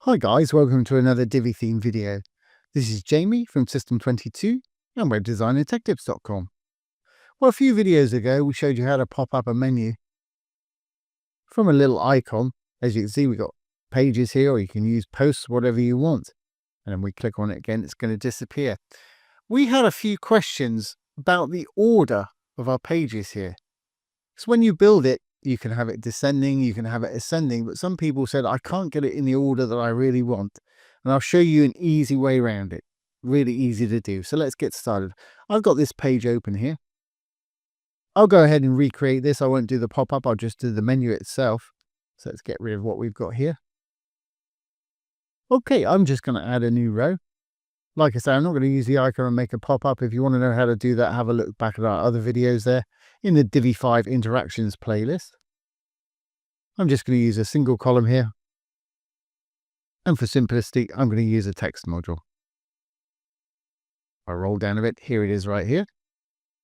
Hi guys, welcome to another Divi theme video. This is Jamie from System22 and webdesignandtechtips.com. Well, a few videos ago we showed you how to pop up a menu from a little icon. As you can see, we've got pages here, or you can use posts, whatever you want. And then we click on it again, it's going to disappear. We had a few questions about the order of our pages here. So when you build it, you can have it descending, you can have it ascending, but some people said, I can't get it in the order that I really want. And I'll show you an easy way around it. Really easy to do. So let's get started. I've got this page open here. I'll go ahead and recreate this. I won't do the pop-up. I'll just do the menu itself. So let's get rid of what we've got here. Okay, I'm just going to add a new row. Like I say, I'm not going to use the icon and make a pop-up. If you want to know how to do that, have a look back at our other videos there in the Divi 5 interactions playlist. I'm just going to use a single column here. And for simplicity, I'm going to use a text module. I roll down a bit. Here it is right here.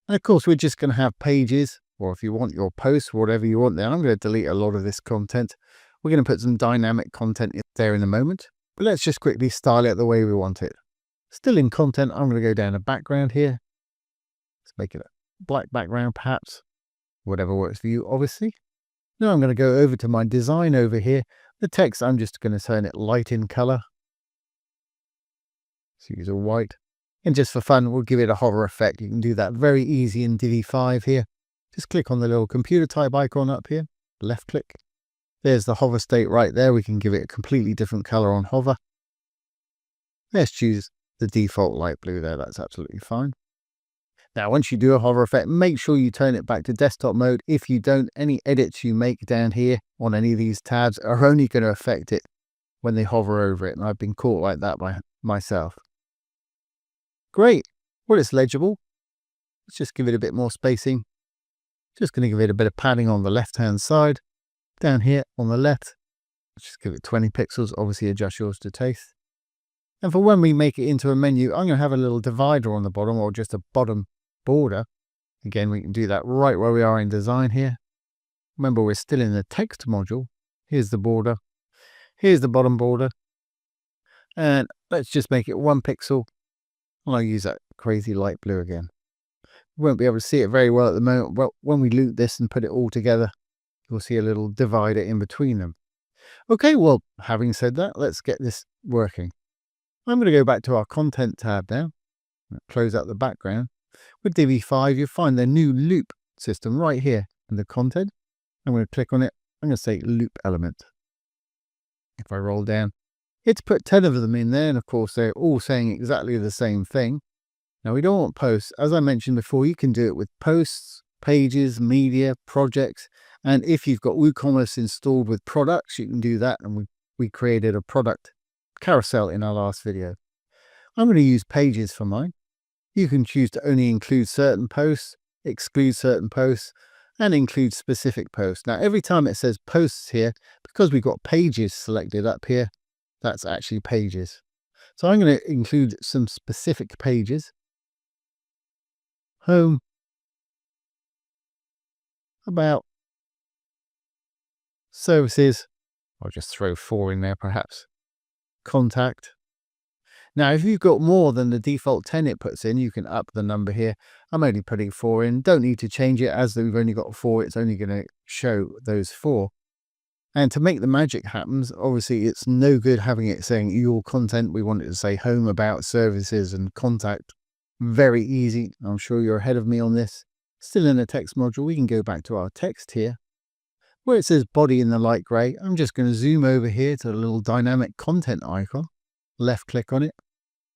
And of course, we're just going to have pages, or if you want your posts, whatever you want there. I'm going to delete a lot of this content. We're going to put some dynamic content in there in a moment. But let's just quickly style it the way we want it. Still in content, I'm going to go down to background here. Let's make it a black background, perhaps. Whatever works for you, obviously. Now I'm going to go over to my design over here. The text, I'm just going to turn it light in color. So use a white. And just for fun, we'll give it a hover effect. You can do that very easy in Divi 5 here. Just click on the little computer type icon up here. Left click. There's the hover state right there. We can give it a completely different color on hover. Let's choose the default light blue there. That's absolutely fine. Now, once you do a hover effect, make sure you turn it back to desktop mode. If you don't, any edits you make down here on any of these tabs are only going to affect it when they hover over it. And I've been caught like that by myself. Great. Well, it's legible. Let's just give it a bit more spacing. Just going to give it a bit of padding on the left-hand side. Down here on the left, let's just give it 20 pixels. Obviously, adjust yours to taste. And for when we make it into a menu, I'm going to have a little divider on the bottom, or just a bottom border. Again, we can do that right where we are in design here. Remember, we're still in the text module. Here's the border. Here's the bottom border. And let's just make it 1 pixel. And I'll use that crazy light blue again. We won't be able to see it very well at the moment. Well, when we loop this and put it all together, you'll see a little divider in between them. Okay, well, having said that, let's get this working. I'm going to go back to our content tab now. Close out the background. With Divi 5, you'll find the new loop system right here in the content. I'm going to click on it. I'm going to say loop element. If I roll down, it's put 10 of them in there. And of course, they're all saying exactly the same thing. Now, we don't want posts. As I mentioned before, you can do it with posts, pages, media, projects. And if you've got WooCommerce installed with products, you can do that. And we created a product carousel in our last video. I'm going to use pages for mine. You can choose to only include certain posts, exclude certain posts, and include specific posts. Now, every time it says posts here, because we've got pages selected up here, that's actually pages. So I'm going to include some specific pages. Home. About. Services. I'll just throw 4 in there perhaps. Contact. Now, if you've got more than the default 10 it puts in, you can up the number here. I'm only putting 4 in. Don't need to change it. As we've only got 4, it's only going to show those 4. And to make the magic happen, obviously, it's no good having it saying your content. We want it to say home, about, services, and contact. Very easy. I'm sure you're ahead of me on this. Still in the text module, we can go back to our text here. Where it says body in the light grey, I'm just going to zoom over here to the little dynamic content icon. Left click on it.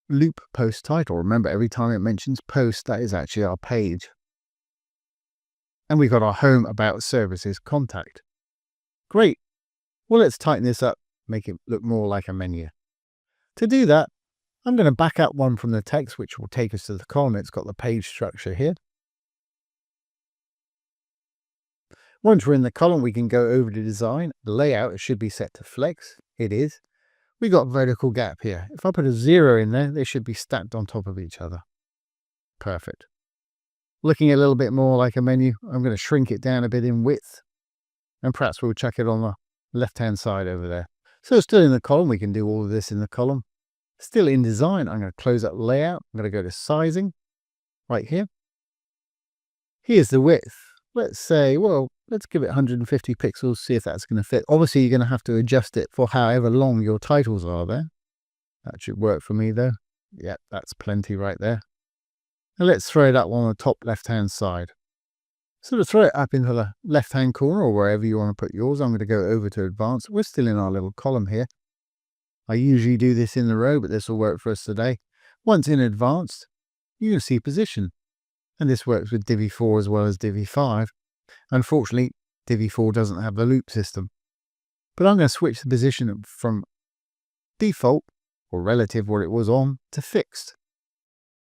Loop post title. Remember, every time it mentions post, that is actually our page. And we've got our home, about, services, contact. Great. Well, let's tighten this up, make it look more like a menu. To do that, I'm going to back up one from the text, which will take us to the column. It's got the page structure here. Once we're in the column, we can go over to design. The layout, it should be set to flex. It is. We got vertical gap here. If I put a 0 in there, they should be stacked on top of each other. Perfect. Looking a little bit more like a menu, I'm going to shrink it down a bit in width. And perhaps we'll chuck it on the left-hand side over there. So still in the column, we can do all of this in the column. Still in design, I'm going to close up layout. I'm going to go to sizing right here. Here's the width. Let's say, well, let's give it 150 pixels, see if that's going to fit. Obviously, you're going to have to adjust it for however long your titles are there. That should work for me though. Yeah, that's plenty right there. Now let's throw it up on the top left-hand side. So to throw it up into the left-hand corner or wherever you want to put yours, I'm going to go over to advanced. We're still in our little column here. I usually do this in the row, but this will work for us today. Once in advanced, you can see position. And this works with Divi 4 as well as Divi 5. Unfortunately, Divi 4 doesn't have the loop system. But I'm going to switch the position from default, or relative what it was on, to fixed.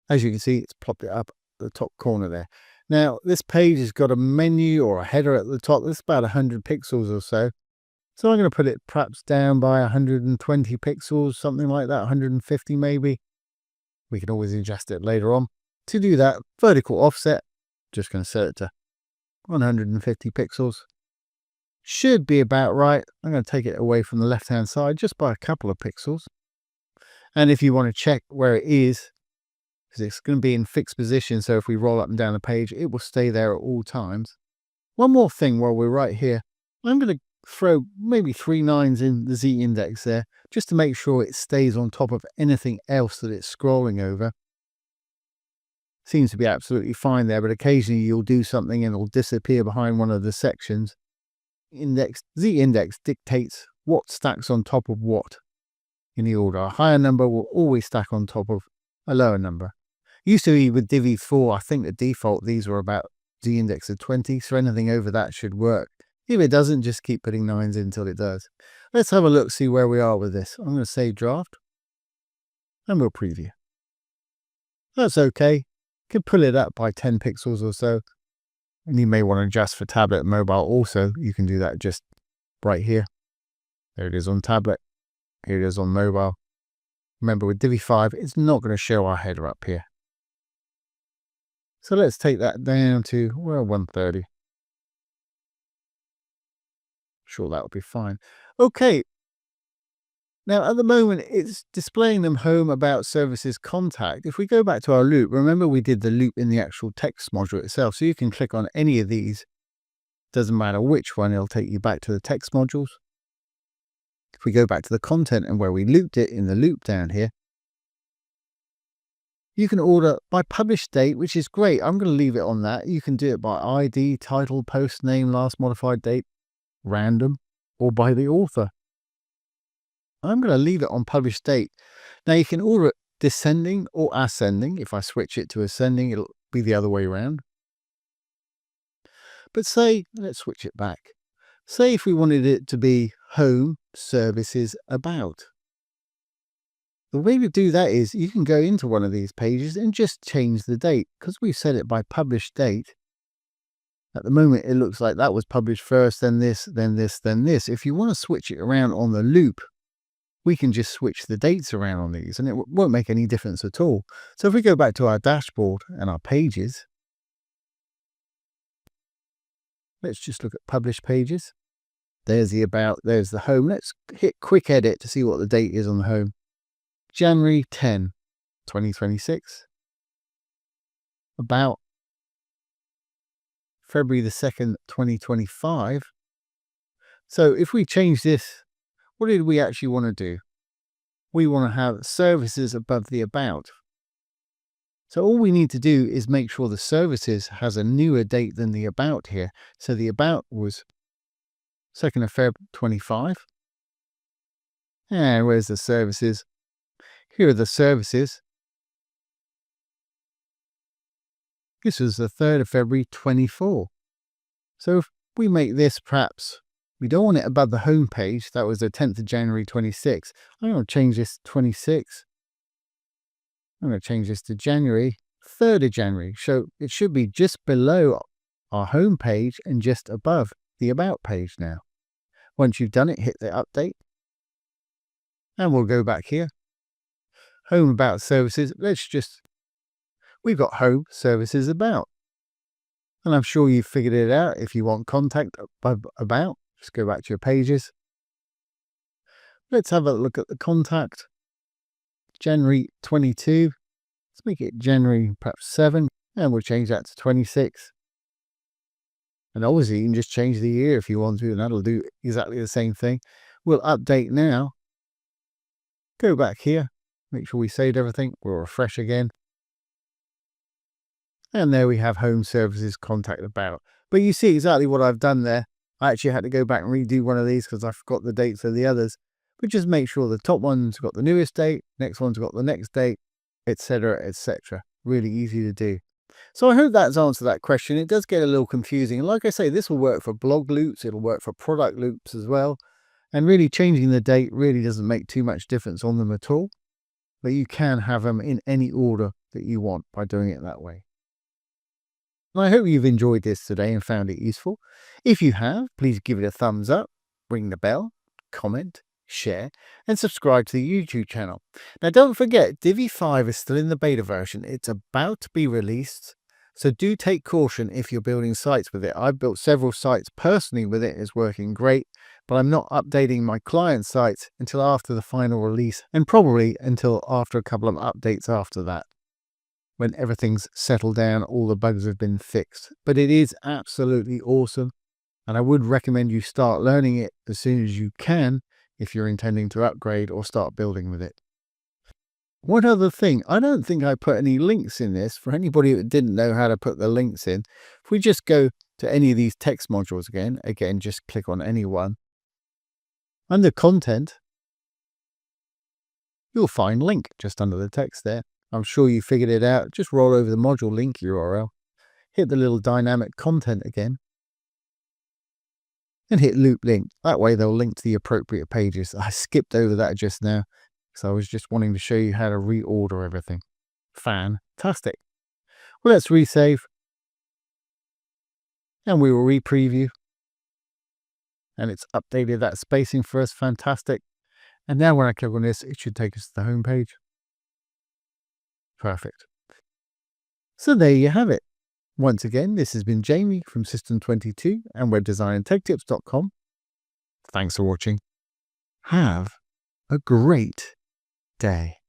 As you can see, it's plopped it up at the top corner there. Now, this page has got a menu or a header at the top. That's about 100 pixels or so. So I'm going to put it perhaps down by 120 pixels, something like that, 150 maybe. We can always adjust it later on. To do that, vertical offset, just going to set it to 150 pixels. Should be about right. I'm going to take it away from the left-hand side just by a couple of pixels. And if you want to check where it is, because it's going to be in fixed position, so if we roll up and down the page, it will stay there at all times. One more thing while we're right here, I'm going to throw maybe 3 nines in the Z index there, just to make sure it stays on top of anything else that it's scrolling over. Seems to be absolutely fine there, but occasionally you'll do something and it'll disappear behind one of the sections. Z index dictates what stacks on top of what in the order. A higher number will always stack on top of a lower number. Used to be with Divi 4, I think the default, these were about Z index of 20, so anything over that should work. If it doesn't, just keep putting 9s in until it does. Let's have a look, see where we are with this. I'm going to save draft, and we'll preview. That's okay. Can pull it up by 10 pixels or so. And you may want to adjust for tablet and mobile also. You can do that just right here. There it is on tablet. Here it is on mobile. Remember, with Divi 5, it's not going to show our header up here. So let's take that down to, well, 130. Sure, that will be fine. Okay. Now, at the moment, it's displaying them home, about, services, contact. If we go back to our loop, remember we did the loop in the actual text module itself. So you can click on any of these. Doesn't matter which one, it'll take you back to the text modules. If we go back to the content and where we looped it in the loop down here, you can order by published date, which is great. I'm going to leave it on that. You can do it by ID, title, post name, last modified date, random, or by the author. I'm going to leave it on published date. Now you can order it descending or ascending. If I switch it to ascending, it'll be the other way around. But say, let's switch it back. Say if we wanted it to be home, services, about. The way we do that is you can go into one of these pages and just change the date. Because we've set it by published date, at the moment it looks like that was published first, then this, then this, then this. If you want to switch it around on the loop, we can just switch the dates around on these and it won't make any difference at all. So if we go back to our dashboard and our pages, let's just look at published pages. There's the about, there's the home. Let's hit quick edit to see what the date is on the home. January 10, 2026. About February the 2nd, 2025. So if we change this, what did we actually want to do? We want to have services above the about. So all we need to do is make sure the services has a newer date than the about here. So the about was 2nd of Feb 25. And where's the services? Here are the services. This was the 3rd of February 24. So if we make this perhaps, we don't want it above the home page. That was the 10th of January 26. I'm going to change this to 26. I'm going to change this to January, 3rd of January. So it should be just below our home page and just above the about page now. Once you've done it, hit the update. And we'll go back here. Home, about, services. We've got home, services, about. And I'm sure you've figured it out. If you want contact about, just go back to your pages. Let's have a look at the contact. January 22. Let's make it January perhaps 7, and we'll change that to 26. And obviously you can just change the year if you want to, and that'll do exactly the same thing. We'll update now. Go back here, make sure we saved everything. We'll refresh again. And there we have home services contact about. But you see exactly what I've done there. I actually had to go back and redo one of these because I forgot the dates of the others. But just make sure the top one's got the newest date, next one's got the next date, etc., etc. Really easy to do. So I hope that's answered that question. It does get a little confusing. Like I say, this will work for blog loops. It'll work for product loops as well. And really changing the date really doesn't make too much difference on them at all. But you can have them in any order that you want by doing it that way. And I hope you've enjoyed this today and found it useful. If you have, please give it a thumbs up, ring the bell, comment, share, and subscribe to the YouTube channel. Now don't forget, Divi 5 is still in the beta version. It's about to be released, so do take caution if you're building sites with it. I've built several sites personally with it. It's working great, but I'm not updating my client sites until after the final release, and probably until after a couple of updates after that, when everything's settled down, all the bugs have been fixed. But it is absolutely awesome, and I would recommend you start learning it as soon as you can if you're intending to upgrade or start building with it. One other thing, I don't think I put any links in this for anybody that didn't know how to put the links in. If we just go to any of these text modules again, just click on any one. Under content, you'll find link just under the text there. I'm sure you figured it out. Just roll over the module link URL, hit the little dynamic content again, and hit loop link. That way they'll link to the appropriate pages. I skipped over that just now because I was just wanting to show you how to reorder everything. Fantastic. Well, let's resave, and we will re-preview. And it's updated that spacing for us. Fantastic. And now when I click on this, it should take us to the home page. Perfect. So there you have it. Once again, this has been Jamie from System22 and webdesignandtechtips.com. Thanks for watching. Have a great day.